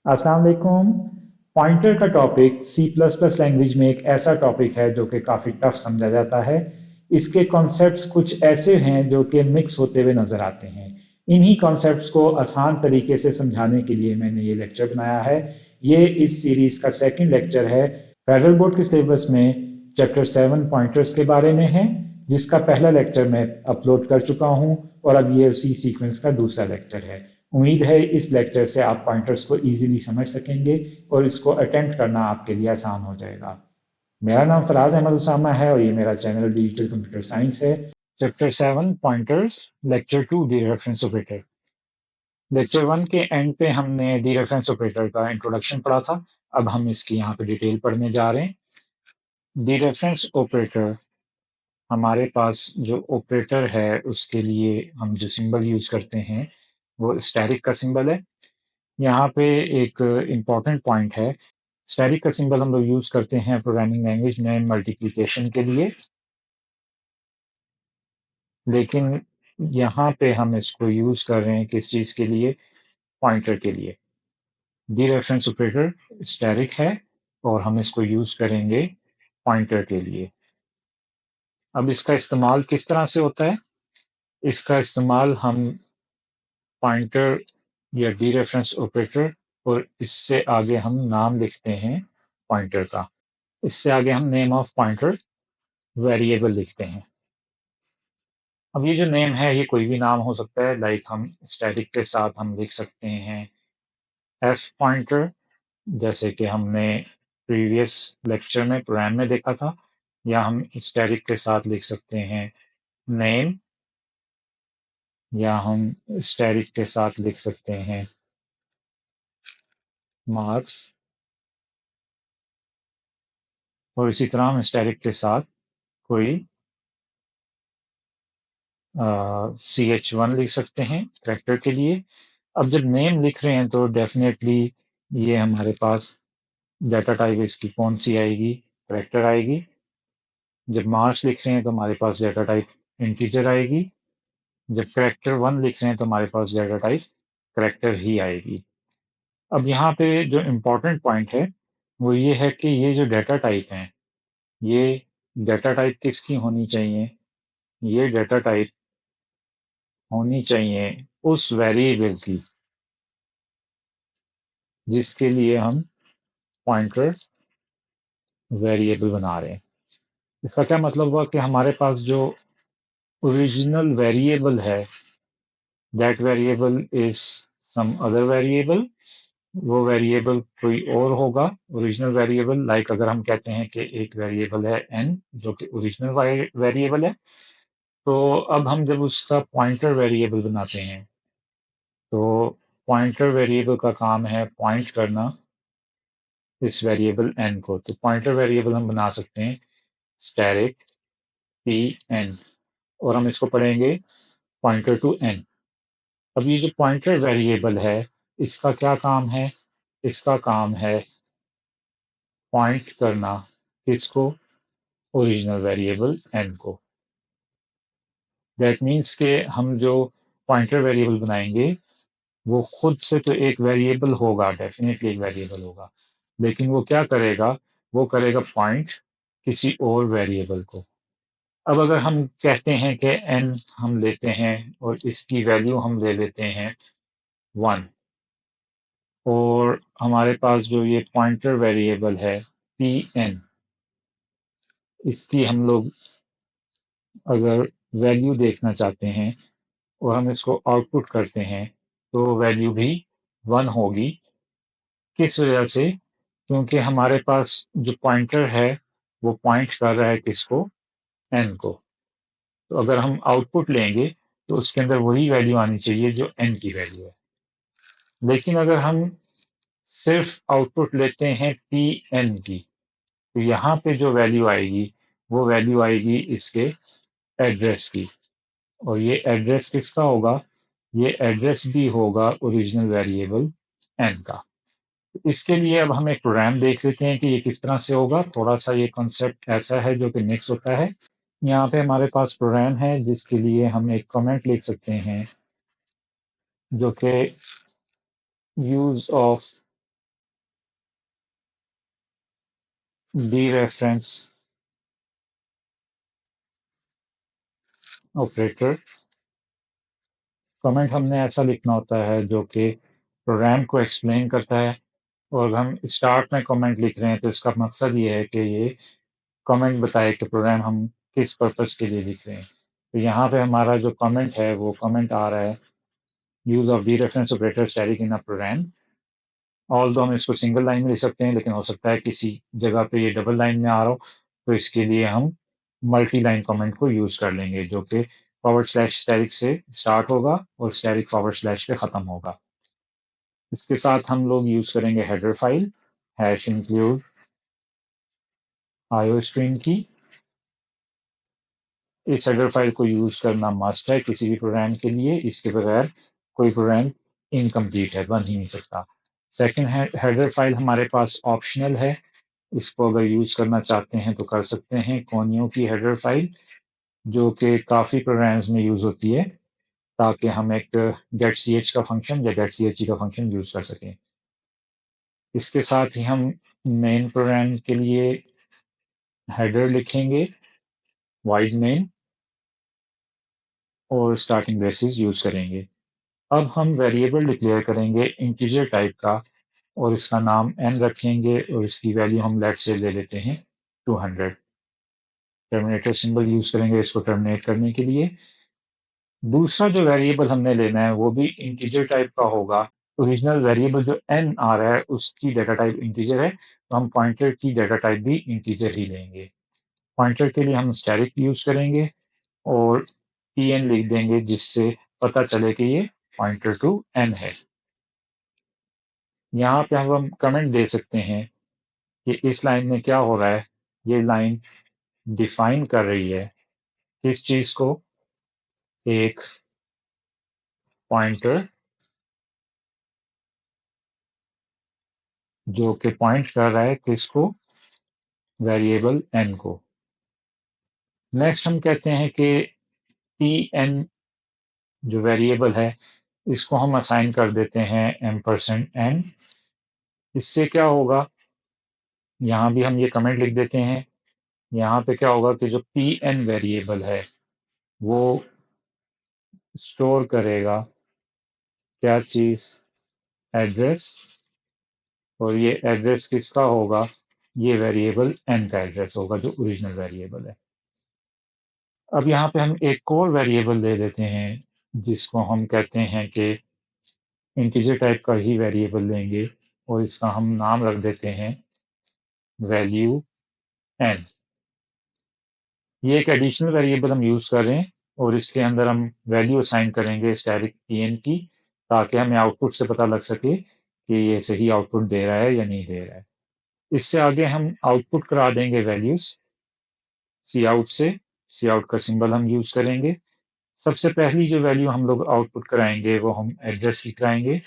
अस्सलाम वालेकुम। पॉइंटर का topic C plus plus language में एक ऐसा टॉपिक है जो कि काफ़ी टफ समझा जाता है। इसके कॉन्सेप्ट्स कुछ ऐसे हैं जो कि मिक्स होते हुए नज़र आते हैं। इन्हीं कॉन्सेप्ट्स को आसान तरीके से समझाने के लिए मैंने ये लेक्चर बनाया है। ये इस सीरीज़ का सेकंड लेक्चर है। फेडरल बोर्ड के सिलेबस में चैप्टर 7 पॉइंटर्स के बारे में है, जिसका पहला लेक्चर मैं अपलोड कर चुका हूँ और अब ये उसी सीक्वेंस का दूसरा लेक्चर है। उम्मीद है इस लेक्चर से आप पॉइंटर्स को इजीली समझ सकेंगे और इसको अटेम्प्ट करना आपके लिए आसान हो जाएगा। मेरा नाम फराज अहमद उसामा है और ये मेरा चैनल डिजिटल कंप्यूटर साइंस है। Chapter 7 pointers, lecture 2 D reference operator. Lecture 1 के एंड पे हमने डी रेफरेंस ऑपरेटर का इंट्रोडक्शन पढ़ा था। अब हम इसकी यहाँ पे डिटेल पढ़ने जा रहे हैं। डी रेफरेंस ऑपरेटर, हमारे पास जो ऑपरेटर है उसके लिए हम जो सिंबल यूज करते हैं वो स्टैटिक का सिंबल है। यहाँ पे एक इम्पॉर्टेंट पॉइंट है। स्टैटिक का सिंबल हम लोग यूज करते हैं प्रोग्रामिंग लैंग्वेज में मल्टीप्लिकेशन के लिए, लेकिन यहाँ पे हम इसको यूज कर रहे हैं किस चीज के लिए? पॉइंटर के लिए। डी रेफरेंस ऑपरेटर स्टैटिक है और हम इसको यूज करेंगे पॉइंटर के लिए। अब इसका इस्तेमाल किस तरह से होता है? इसका इस्तेमाल हम पॉइंटर या डी रेफरेंस ऑपरेटर और इससे आगे हम नाम लिखते हैं पॉइंटर का। इससे आगे हम नेम ऑफ पॉइंटर वेरिएबल लिखते हैं। अब ये जो नेम है ये कोई भी नाम हो सकता है। लाइक हम स्टैटिक के साथ हम लिख सकते हैं एफ पॉइंटर, जैसे कि हमने प्रीवियस लेक्चर में प्रोग्राम में देखा था, या हम स्टैटिक के साथ लिख सकते हैं नेम, या हम स्टैटिक के साथ लिख सकते हैं मार्क्स, और इसी तरह हम स्टैटिक के साथ कोई CH1 लिख सकते हैं कैरेक्टर के लिए। अब जब नेम लिख रहे हैं तो डेफिनेटली ये हमारे पास डाटा टाइप इसकी कौन सी आएगी? कैरेक्टर आएगी। जब मार्क्स लिख रहे हैं तो हमारे पास डाटा टाइप इंटीजर आएगी। जब कैरेक्टर 1 लिख रहे हैं तो हमारे पास डाटा टाइप कैरेक्टर ही आएगी। अब यहाँ पे जो इम्पोर्टेंट पॉइंट है वो ये है कि ये जो डाटा टाइप हैं, ये डाटा टाइप किसकी होनी चाहिए? ये डाटा टाइप होनी चाहिए उस वेरिएबल की जिसके लिए हम पॉइंटर वेरिएबल बना रहे हैं। इसका क्या मतलब हुआ कि हमारे पास जो ओरिजिनल वेरिएबल है, that variable is some other variable. वो वेरिएबल कोई और होगा ओरिजिनल वेरिएबल। लाइक अगर हम कहते हैं कि एक वेरिएबल है n जो कि ओरिजिनल वेरिएबल है, तो अब हम जब उसका पॉइंटर वेरिएबल बनाते हैं तो पॉइंटर वेरिएबल का काम है पॉइंट करना इस वेरिएबल n को। तो पॉइंटर वेरिएबल हम बना सकते हैं स्टैटिक पी एन, और हम इसको पढ़ेंगे पॉइंटर टू n। अब ये जो पॉइंटर वेरिएबल है इसका क्या काम है? इसका काम है पॉइंट करना किसको? ओरिजिनल वेरिएबल n को। दैट मीन्स के हम जो पॉइंटर वेरिएबल बनाएंगे वो खुद से तो एक वेरिएबल होगा, डेफिनेटली एक वेरिएबल होगा, लेकिन वो क्या करेगा? वो करेगा पॉइंट किसी और वेरिएबल को। अब अगर हम कहते हैं कि n हम लेते हैं और इसकी वैल्यू हम ले लेते हैं 1, और हमारे पास जो ये पॉइंटर वेरिएबल है पी एन, इसकी हम लोग अगर वैल्यू देखना चाहते हैं और हम इसको आउटपुट करते हैं तो वैल्यू भी 1 होगी। किस वजह से? क्योंकि हमारे पास जो पॉइंटर है वो पॉइंट कर रहा है किसको? एन को। तो अगर हम आउटपुट लेंगे तो उसके अंदर वही वैल्यू आनी चाहिए जो एन की वैल्यू है। लेकिन अगर हम सिर्फ आउटपुट लेते हैं पी एन की, तो यहाँ पे जो वैल्यू आएगी वो वैल्यू आएगी इसके एड्रेस की। और ये एड्रेस किसका होगा? ये एड्रेस भी होगा ओरिजिनल वेरिएबल एन का। इसके लिए अब हम एक प्रोग्राम देख लेते हैं कि ये किस तरह से होगा। थोड़ा सा ये कॉन्सेप्ट ऐसा है जो कि मिक्स होता है। यहाँ पे हमारे पास प्रोग्राम है जिसके लिए हम एक कमेंट लिख सकते हैं जो कि use of dereference operator. Comment हमने ऐसा लिखना होता है जो कि प्रोग्राम को एक्सप्लेन करता है, और हम स्टार्ट में कमेंट लिख रहे हैं तो इसका मकसद ये है कि ये कमेंट बताए कि प्रोग्राम हम किस पर्पस के लिए लिख रहे हैं। तो यहाँ पे हमारा जो कमेंट है वो कमेंट आ रहा है, use of dereference operator static in a program. Although हम इसको सिंगल लाइन में लिख सकते हैं, लेकिन हो सकता है किसी जगह पे ये डबल लाइन में आ रहा हो, तो इसके लिए हम मल्टी लाइन कमेंट को यूज कर लेंगे, जो कि फॉरवर्ड स्लैश स्टैटिक से स्टार्ट होगा और स्टैटिक फॉरवर्ड स्लैश पे खत्म होगा। इसके साथ हम लोग यूज करेंगे header file hash include IO stream की। इस हेडर फाइल को यूज करना मस्ट है किसी भी प्रोग्राम के लिए, इसके बगैर कोई प्रोग्राम इनकम्प्लीट है, बन ही नहीं सकता। सेकेंड हेडर फाइल हमारे पास ऑप्शनल है, इसको अगर यूज करना चाहते हैं तो कर सकते हैं। कोनियो की हेडर फाइल जो कि काफ़ी प्रोग्राम्स में यूज होती है, ताकि हम एक गेट सी एच का फंक्शन या गेट सी एच ई का फंक्शन यूज कर सकें। इसके साथ ही हम मेन प्रोग्राम के लिए हेडर लिखेंगे वाइड मेन और स्टार्टिंग ब्रेसेस यूज करेंगे। अब हम वेरिएबल डिक्लेयर करेंगे इंटीजर टाइप का, और इसका नाम n रखेंगे और इसकी वैल्यू हम लेट से ले लेते हैं 200। टर्मिनेटर सिंबल यूज करेंगे इसको टर्मिनेट करने के लिए। दूसरा जो वेरिएबल हमने लेना है वो भी इंटीजर टाइप का होगा। ओरिजिनल वेरिएबल जो n आ रहा है उसकी डाटा टाइप इंटीजर है, तो हम पॉइंटर की डाटा टाइप भी इंटीजर ही लेंगे। पॉइंटर के लिए हम स्टैटिक यूज करेंगे और en लिख देंगे, जिससे पता चले कि ये पॉइंटर टू n है। यहाँ पे हम कमेंट दे सकते हैं कि इस लाइन में क्या हो रहा है। ये लाइन डिफाइन कर रही है किस चीज को, एक पॉइंटर जो कि पॉइंट कर रहा है किसको, वेरिएबल n को। नेक्स्ट हम कहते हैं कि tn जो वेरिएबल है इसको हम असाइन कर देते हैं %n। इससे क्या होगा, यहाँ भी हम ये कमेंट लिख देते हैं। यहाँ पे क्या होगा कि जो pn वेरिएबल है वो स्टोर करेगा क्या चीज, एड्रेस, और ये एड्रेस किसका होगा, ये वेरिएबल n का एड्रेस होगा जो ओरिजिनल वेरिएबल है। अब यहाँ पे हम एक और वेरिएबल दे देते हैं जिसको हम कहते हैं कि इंटीजर टाइप का ही वेरिएबल लेंगे, और इसका हम नाम रख देते हैं वैल्यू n। ये एक एडिशनल वेरिएबल हम यूज कर रहे हैं, और इसके अंदर हम वैल्यू असाइन करेंगे स्टैटिक tn की, ताकि हमें आउटपुट से पता लग सके कि ये सही आउटपुट दे रहा है या नहीं दे रहा है। इससे आगे हम आउटपुट करा देंगे वैल्यूज सी आउट से। सी आउट का सिंबल हम यूज करेंगे। सबसे पहली जो वैल्यू हम लोग आउटपुट कराएंगे वो हम एड्रेस की कराएंगे।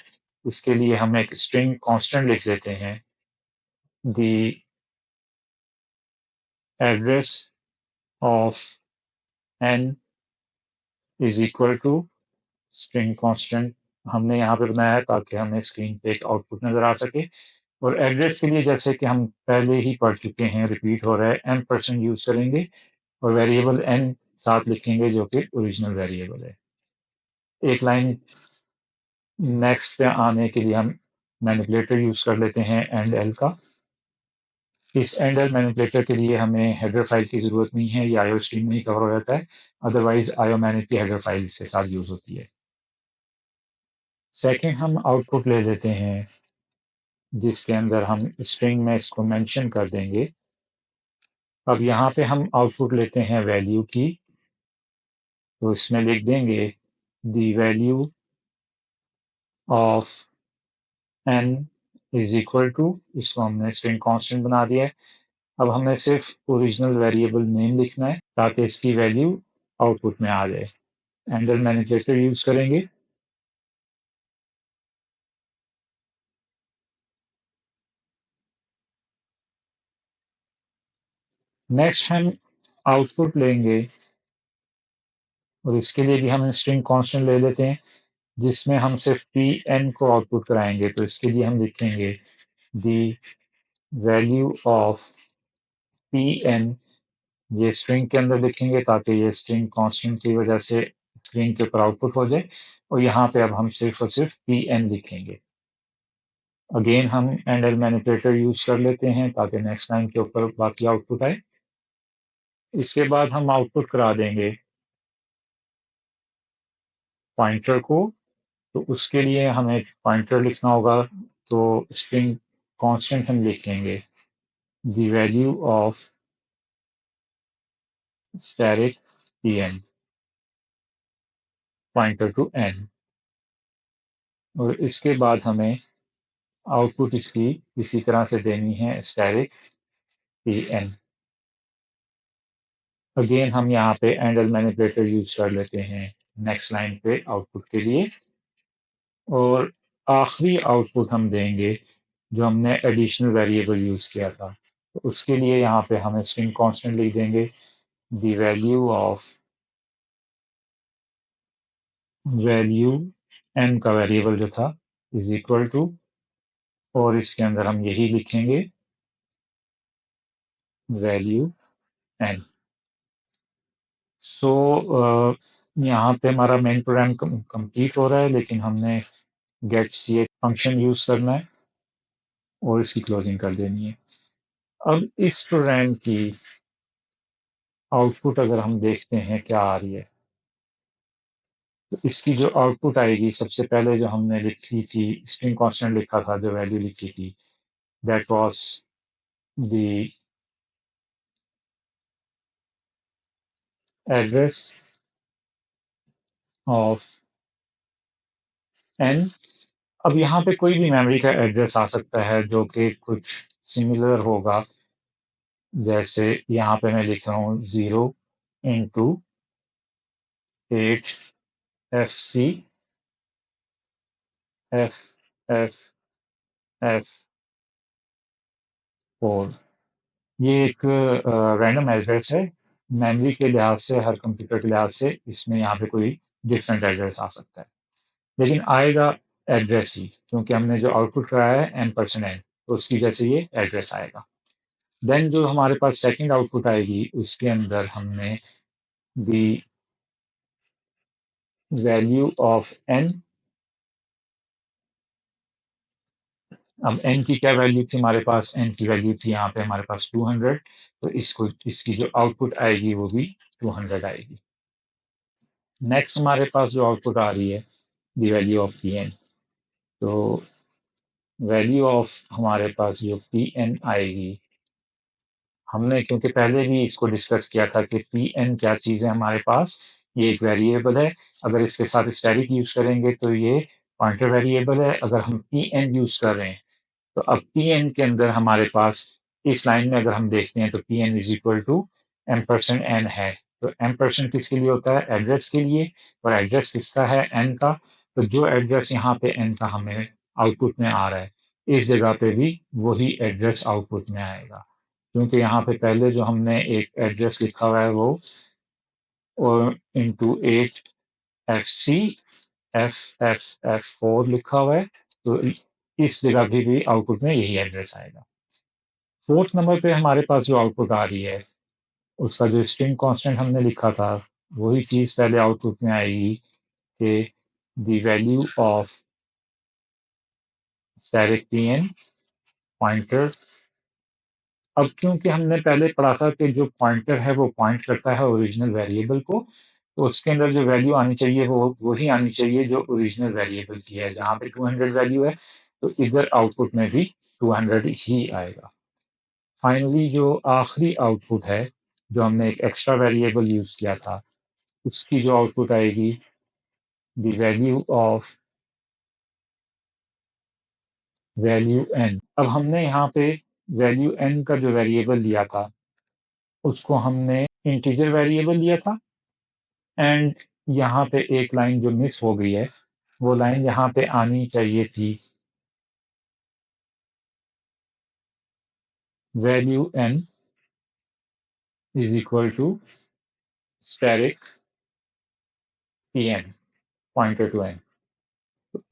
इसके लिए हम एक स्ट्रिंग कांस्टेंट लिख देते हैं, the address of n is equal to string constant हमने यहाँ पे बनाया है ताकि हमें स्क्रीन पे एक आउटपुट नजर आ सके। और एड्रेस के लिए जैसे कि हम पहले ही पढ़ चुके हैं, रिपीट हो रहा है, n% यूज करेंगे और वेरिएबल n साथ लिखेंगे जो कि ओरिजिनल वेरिएबल है। एक लाइन नेक्स्ट पे आने के लिए हम मैनिपुलेटर यूज कर लेते हैं एंड एल का। इस एंड एल मैनिपुलेटर के लिए हमें हेडर फाइल की जरूरत नहीं है, ये आईओ स्ट्रीम में ही कवर हो जाता है, अदरवाइज आईओ मैनेज की हेडर फाइल के साथ यूज होती है। सेकेंड हम आउटपुट ले लेते हैं जिसके अंदर हम स्ट्रिंग में इसको मेंशन कर देंगे। अब यहाँ पे हम आउटपुट लेते हैं वैल्यू की, तो इसमें लिख देंगे the value of n is equal to, इसको हमने स्ट्रिंग कांस्टेंट बना दिया है। अब हमें सिर्फ ओरिजिनल वेरिएबल नेम लिखना है ताकि इसकी वैल्यू आउटपुट में आ जाए। एंडर मैनिपुलेटर यूज करेंगे। नेक्स्ट हम आउटपुट लेंगे और इसके लिए भी हम स्ट्रिंग कांस्टेंट ले लेते हैं जिसमें हम सिर्फ pn को आउटपुट कराएंगे। तो इसके लिए हम लिखेंगे the value of P N ये स्ट्रिंग के अंदर लिखेंगे ताकि ये स्ट्रिंग कांस्टेंट की वजह से स्क्रीन के ऊपर आउटपुट हो जाए, और यहाँ पे अब हम सिर्फ और सिर्फ पी एन लिखेंगे। अगेन हम एंडल मैनिपुलेटर यूज कर लेते हैं ताकि नेक्स्ट लाइन के ऊपर बाकी आउटपुट आए। इसके बाद हम आउटपुट करा देंगे पॉइंटर को, तो उसके लिए हमें पॉइंटर लिखना होगा, तो स्ट्रिंग कांस्टेंट हम लिखेंगे the value of static P N pointer to N, और इसके बाद हमें आउटपुट इसकी इसी तरह से देनी है स्टैटिक पी एन। अगेन हम यहाँ पे एंडल मैनिपुलेटर यूज कर लेते हैं नेक्स्ट लाइन पे आउटपुट के लिए, और आखिरी आउटपुट हम देंगे जो हमने एडिशनल वेरिएबल यूज किया था, तो उसके लिए यहाँ पे हमें स्ट्रिंग कांस्टेंट लिख देंगे the value of value N का वेरिएबल जो था इज इक्वल टू, और इसके अंदर हम यही लिखेंगे वैल्यू एन। सो यहाँ पे हमारा मेन प्रोग्राम कंप्लीट हो रहा है, लेकिन हमने गेट सी फंक्शन यूज करना है और इसकी क्लोजिंग कर देनी है। अब इस प्रोग्राम की आउटपुट अगर हम देखते हैं क्या आ रही है, तो इसकी जो आउटपुट आएगी, सबसे पहले जो हमने लिखी थी स्ट्रिंग कांस्टेंट लिखा था, जो वैल्यू लिखी थी, that was the address of N. अब यहाँ पे कोई भी मेमोरी का एड्रेस आ सकता है जो कि कुछ सिमिलर होगा, जैसे यहाँ पे मैं लिख रहा हूँ 0 × 8 FC FFF4। ये एक रैंडम एड्रेस है। मेमोरी के लिहाज से, हर कंप्यूटर के लिहाज से इसमें यहाँ पे कोई डिफरेंट एड्रेस आ सकता है, लेकिन आएगा एड्रेस ही, क्योंकि हमने जो आउटपुट कराया है n%n, तो उसकी जैसे ये एड्रेस आएगा। देन जो हमारे पास सेकंड आउटपुट आएगी, उसके अंदर हमने दी वैल्यू ऑफ n। अब n की क्या वैल्यू थी हमारे पास? n की वैल्यू थी यहाँ पे हमारे पास 200, तो इसकी जो आउटपुट आएगी वो भी 200 आएगी। नेक्स्ट हमारे पास जो आउटपुट आ रही है दी वैल्यू ऑफ पी एन, तो वैल्यू ऑफ हमारे पास जो पी एन आएगी, हमने क्योंकि पहले भी इसको डिस्कस किया था कि पी एन क्या चीज़ है हमारे पास, ये एक वेरिएबल है। अगर इसके साथ स्टैटिक यूज करेंगे तो ये पॉइंटर वेरिएबल है। अगर हम पी एन यूज कर रहे हैं, तो अब पी एन के अंदर हमारे पास इस लाइन में अगर हम देखते हैं, तो P N is equal to m%n है। तो m% किसके लिए होता है? एड्रेस के लिए। और एड्रेस किसका है? n का। तो जो एड्रेस यहाँ पे n का हमें आउटपुट में आ रहा है, इस जगह पे भी वही एड्रेस आउटपुट में आएगा, क्योंकि यहाँ पे पहले जो हमने एक एड्रेस लिखा हुआ है वो इंटू 8 FC FFF4 लिखा हुआ है, तो इस जगह भी आउटपुट में यही एड्रेस आएगा। फोर्थ नंबर पे हमारे पास जो आउटपुट आ रही है, उसका जो स्ट्रिंग कांस्टेंट हमने लिखा था, वही चीज़ पहले आउटपुट में आएगी कि the value of static P N pointer. अब क्योंकि हमने पहले पढ़ा था कि जो पॉइंटर है वो पॉइंट करता है ओरिजिनल वेरिएबल को, तो उसके अंदर जो वैल्यू आनी चाहिए वो वही आनी चाहिए जो ओरिजिनल वेरिएबल की है। जहाँ पे 200 वैल्यू है, तो इधर आउटपुट में भी 200 ही आएगा। फाइनली जो आखिरी आउटपुट है, जो हमने एक एक्स्ट्रा वेरिएबल यूज किया था, उसकी जो आउटपुट आएगी the value of value N. अब हमने यहाँ पे वैल्यू एन का जो वेरिएबल लिया था, उसको हमने इंटीजर वेरिएबल लिया था। एंड यहाँ पे एक लाइन जो मिस हो गई है, वो लाइन यहाँ पे आनी चाहिए थी value N is equal to static P N pointer to N.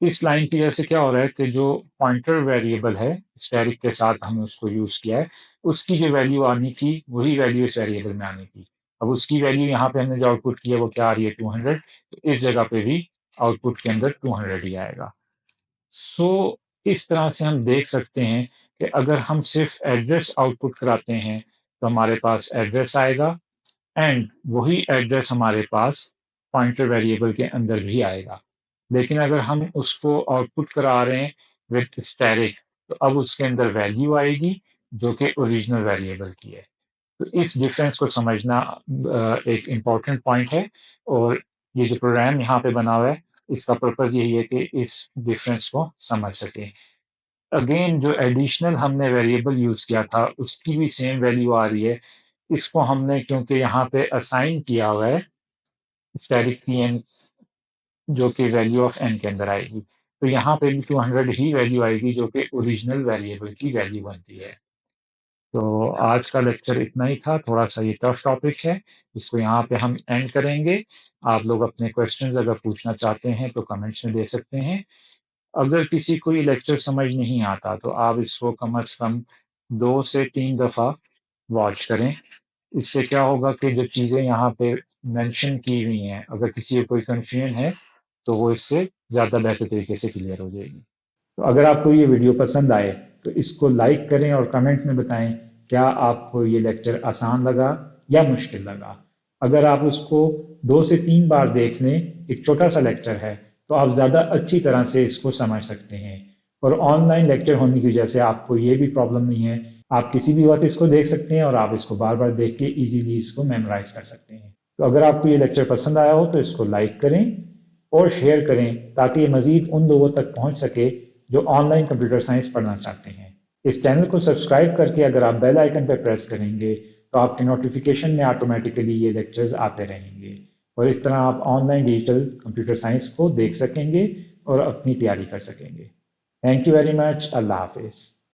इस लाइन की वजह से क्या हो रहा है कि जो पॉइंटर वेरिएबल है स्टैरिक के साथ हमने उसको यूज किया है, उसकी जो वैल्यू आनी थी वही वैल्यू इस वेरिएबल में आनी थी। अब उसकी वैल्यू यहाँ पे हमने जो आउटपुट किया वो क्या आ रही है 200, तो इस जगह पे भी आउटपुट के अंदर 200 ही आएगा। सो इस तरह से हम देख सकते हैं कि अगर हम सिर्फ एड्रेस आउटपुट कराते हैं तो हमारे पास एड्रेस आएगा एंड वही एड्रेस हमारे पास पॉइंटर वेरिएबल के अंदर भी आएगा। लेकिन अगर हम उसको आउटपुट करा रहे हैं विथ स्टैरिक, तो अब उसके अंदर वैल्यू आएगी जो कि ओरिजिनल वेरिएबल की है। तो इस डिफरेंस को समझना एक इम्पॉर्टेंट पॉइंट है, और ये जो प्रोग्राम यहाँ पे बना हुआ है इसका पर्पज़ यही है कि इस डिफरेंस को समझ सकें। अगेन जो एडिशनल हमने वेरिएबल यूज़ किया था उसकी भी सेम वैल्यू आ रही है। इसको हमने क्योंकि यहाँ पे असाइन किया हुआ है स्टैटिक पी एन, जो कि वैल्यू ऑफ एन के अंदर आएगी, तो यहाँ पे भी 200 ही वैल्यू आएगी जो कि ओरिजिनल वेरिएबल की वैल्यू बनती है। तो आज का लेक्चर इतना ही था, थोड़ा सा ये टफ टॉपिक है, इसको यहाँ पे हम एंड करेंगे। आप लोग अपने क्वेश्चंस अगर पूछना चाहते हैं तो कमेंट्स में दे सकते हैं। अगर किसी को ये लेक्चर समझ नहीं आता तो आप इसको कम से कम 2 से 3 दफ़ा वॉच करें। इससे क्या होगा कि जो चीज़ें यहाँ पे मेंशन की हुई हैं, अगर किसी को कोई कन्फ्यूजन है तो वो इससे ज़्यादा बेहतर तरीके से क्लियर हो जाएगी। तो अगर आपको ये वीडियो पसंद आए तो इसको लाइक करें और कमेंट में बताएं क्या आपको ये लेक्चर आसान लगा या मुश्किल लगा। अगर आप उसको 2 से 3 बार देख लें, एक छोटा सा लेक्चर है, तो आप ज़्यादा अच्छी तरह से इसको समझ सकते हैं। और ऑनलाइन लेक्चर होने की वजह से आपको ये भी प्रॉब्लम नहीं है, आप किसी भी वक्त इसको देख सकते हैं और आप इसको बार बार देख के ईजीली इसको मेमोराइज कर सकते हैं। तो अगर आपको ये लेक्चर पसंद आया हो तो इसको लाइक करें और शेयर करें ताकि ये मज़ीद उन लोगों तक पहुंच सके जो ऑनलाइन कंप्यूटर साइंस पढ़ना चाहते हैं। इस चैनल को सब्सक्राइब करके अगर आप बेल आइकन पर प्रेस करेंगे तो आपके नोटिफिकेशन में ऑटोमेटिकली ये लेक्चर्स आते रहेंगे, और इस तरह आप ऑनलाइन डिजिटल कंप्यूटर साइंस को देख सकेंगे और अपनी तैयारी कर सकेंगे। Thank you very much. अल्लाह हाफिज़।